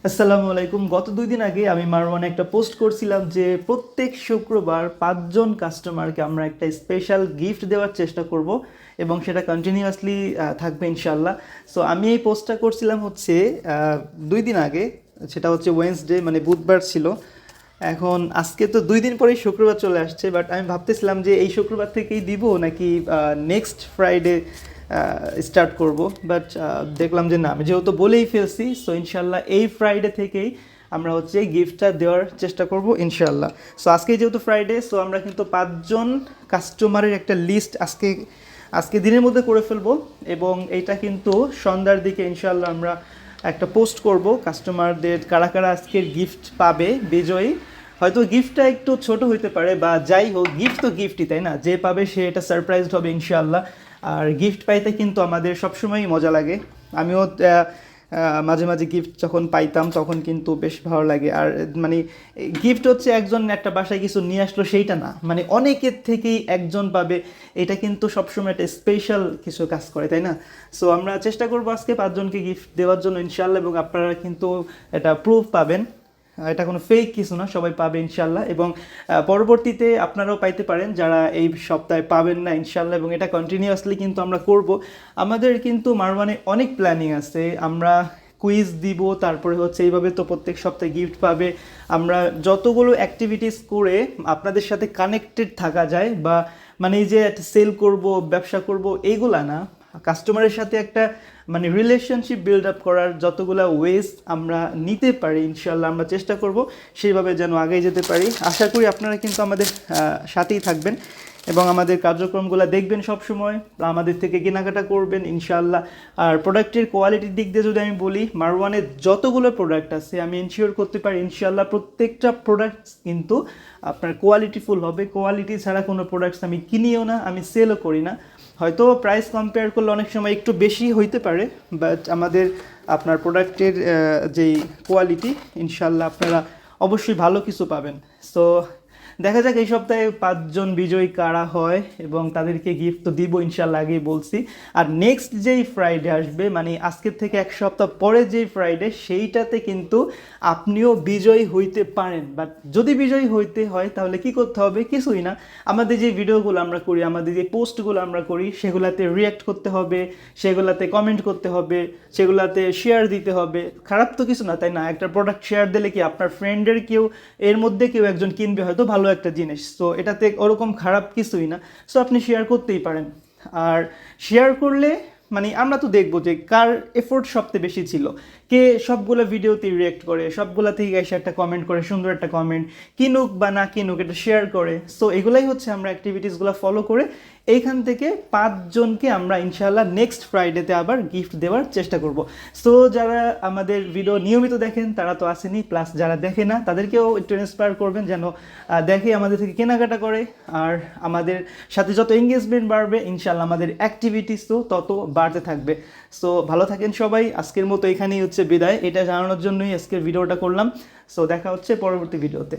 আসসালামু আলাইকুম। গত ২ দিন আগে আমি মারওয়ানে একটা পোস্ট করছিলাম যে প্রত্যেক শুক্রবার ৫ জন কাস্টমারকে আমরা একটা স্পেশাল গিফট দেওয়ার চেষ্টা করব এবং সেটা কন্টিনিউয়াসলি থাকবে ইনশাআল্লাহ। সো আমি এই পোস্টটা করছিলাম হচ্ছে ২ দিন আগে, সেটা হচ্ছে ওয়েডনেসডে মানে বুধবার ছিল। এখন আজকে তো ২ দিন পরেই শুক্রবার চলে আসছে, বাট আমি ভাবতেছিলাম যে এই শুক্রবার থেকেই দিব নাকি নেক্সট ফ্রাইডে স্টার্ট করব। বাট দেখলাম যে না, আমি যেহেতু বলেই ফেলছি, সো ইনশাল্লাহ এই ফ্রাইডে থেকেই আমরা হচ্ছে গিফটটা দেওয়ার চেষ্টা করব ইনশাল্লাহ। সো আজকে যেহেতু ফ্রাইডে, সো আমরা কিন্তু ৫ জন কাস্টমারের একটা লিস্ট আজকে আজকে দিনের মধ্যে করে ফেলবো এবং এইটা কিন্তু সন্ধ্যার দিকে ইনশাল্লাহ আমরা একটা পোস্ট করব কাস্টমারদের কারা কারা আজকের গিফট পাবে বিজয়ী। হয়তো গিফটটা একটু ছোট হইতে পারে বা যাই হোক, গিফট তো গিফটই, তাই না? যে পাবে সে এটা সারপ্রাইজড হবে ইনশাআল্লাহ। আর গিফট পাইতে কিন্তু আমাদের সবসময়ই মজা লাগে। আমিও মাঝে মাঝে গিফট যখন পাইতাম তখন কিন্তু বেশ ভালো লাগে। আর মানে গিফট হচ্ছে একজন একটা বাসায় কিছু নিয়ে আসলো সেইটা না, মানে অনেকের থেকেই একজন পাবে, এটা কিন্তু সবসময় একটা স্পেশাল কিছু কাজ করে, তাই না? সো আমরা চেষ্টা করবো আজকে ৫ জনকে গিফট দেওয়ার জন্য ইনশাআল্লাহ, এবং আপনারা কিন্তু এটা প্রুফ পাবেন, এটা কোনো ফেক কিছু না, সবাই পাবে ইনশাল্লাহ। এবং পরবর্তীতে আপনারাও পাইতে পারেন যারা এই সপ্তাহে পাবেন না ইনশাল্লাহ, এবং এটা কন্টিনিউয়াসলি কিন্তু আমরা করব। আমাদের কিন্তু মারওয়ানে অনেক প্ল্যানিং আছে, আমরা কুইজ দিব, তারপরে হচ্ছে এইভাবে তো প্রত্যেক সপ্তাহে গিফট পাবে। আমরা যতগুলো অ্যাক্টিভিটিস করে আপনাদের সাথে কানেক্টেড থাকা যায়, বা মানে এই যে একটা সেল করব, ব্যবসা করব, এইগুলা না, কাস্টমারের সাথে একটা মানে রিলেশনশিপ বিল্ড আপ করার যতগুলো ওয়েজ আমরা নিতে পারি ইনশাল্লাহ আমরা চেষ্টা করব সেইভাবে যেন আগে যেতে পারি। আশা করি আপনারা কিন্তু আমাদের সাথেই থাকবেন এবং আমাদের কার্যক্রমগুলো দেখবেন সব সময়, আমাদের থেকে কেনাকাটা করবেন ইনশাল্লাহ। আর প্রোডাক্টের কোয়ালিটির দিক দিয়ে যদি আমি বলি, মারওয়ানের যতগুলো প্রোডাক্ট আছে আমি এনশিওর করতে পারি ইনশাল্লাহ প্রত্যেকটা প্রোডাক্ট কিন্তু আপনার কোয়ালিটিফুল হবে। কোয়ালিটি ছাড়া কোনো প্রোডাক্টস আমি কিনিও না, আমি সেলও করি না। হয়তো প্রাইস কম্পেয়ার করলে অনেক সময় একটু বেশি হইতে পারে, বাট আমাদের আপনার প্রোডাক্টের যেই কোয়ালিটি ইনশাল্লাহ আপনারা অবশ্যই ভালো কিছু পাবেন। সো দেখা যাক এই সপ্তাহে ৫ জন বিজয়ী কারা হয় এবং তাদেরকে গিফট তো দিব ইনশাল্লাহ, আগেই বলছি। আর নেক্সট যেই ফ্রাইডে আসবে, মানে আজকের থেকে ১ সপ্তাহ পরে যেই ফ্রাইডে, সেইটাতে কিন্তু আপনিও বিজয়ী হইতে পারেন। বাট যদি বিজয়ী হইতে হয় তাহলে কি করতে হবে? কিছুই না, আমাদের যে ভিডিওগুলো আমরা করি, আমাদের যে পোস্টগুলো আমরা করি, সেগুলাতে রিয়্যাক্ট করতে হবে, সেগুলাতে কমেন্ট করতে হবে, সেগুলাতে শেয়ার দিতে হবে। খারাপ তো কিছু না, তাই না? একটা প্রোডাক্ট শেয়ার দিলে কি আপনার ফ্রেন্ডের কেউ এর মধ্যে কেউ একজন কিনবে হয়তো ভালো একটা জিনিস, সো এটাতে ওরকম খারাপ কিছুই না। সো আপনি শেয়ার করতেই পারেন। আর শেয়ার করলে মানে আমরা তো দেখবো যে কার এফোর্ট সবচেয়ে বেশি ছিল, কে সবগুলো ভিডিওতে রিয়েক্ট করে, সবগুলো থেকে এসে একটা কমেন্ট করে, সুন্দর একটা কমেন্ট, কিনুক বা না কিনুক এটা শেয়ার করে। সো এগুলাই হচ্ছে আমরা অ্যাক্টিভিটিসগুলো ফলো করে এইখান থেকে ৫ জনকে আমরা ইনশাআল্লাহ নেক্সট ফ্রাইডেতে আবার গিফট দেওয়ার চেষ্টা করব। সো যারা আমাদের ভিডিও নিয়মিত দেখেন তারা তো আসেনি, প্লাস যারা দেখে না তাদেরকেও একটু ইন্সপায়ার করবেন যেন দেখে আমাদের থেকে কেনাকাটা করে। আর আমাদের সাথে যত এঙ্গেজমেন্ট বাড়বে ইনশাআল্লাহ আমাদের অ্যাক্টিভিটিসও তত বাড়তে থাকবে। সো ভালো থাকেন সবাই, আজকের মতো এখানেই হচ্ছে বিদায়, এটা জানানোর জন্যই আজকের ভিডিওটা করলাম। সো দেখা হচ্ছে পরবর্তী ভিডিওতে।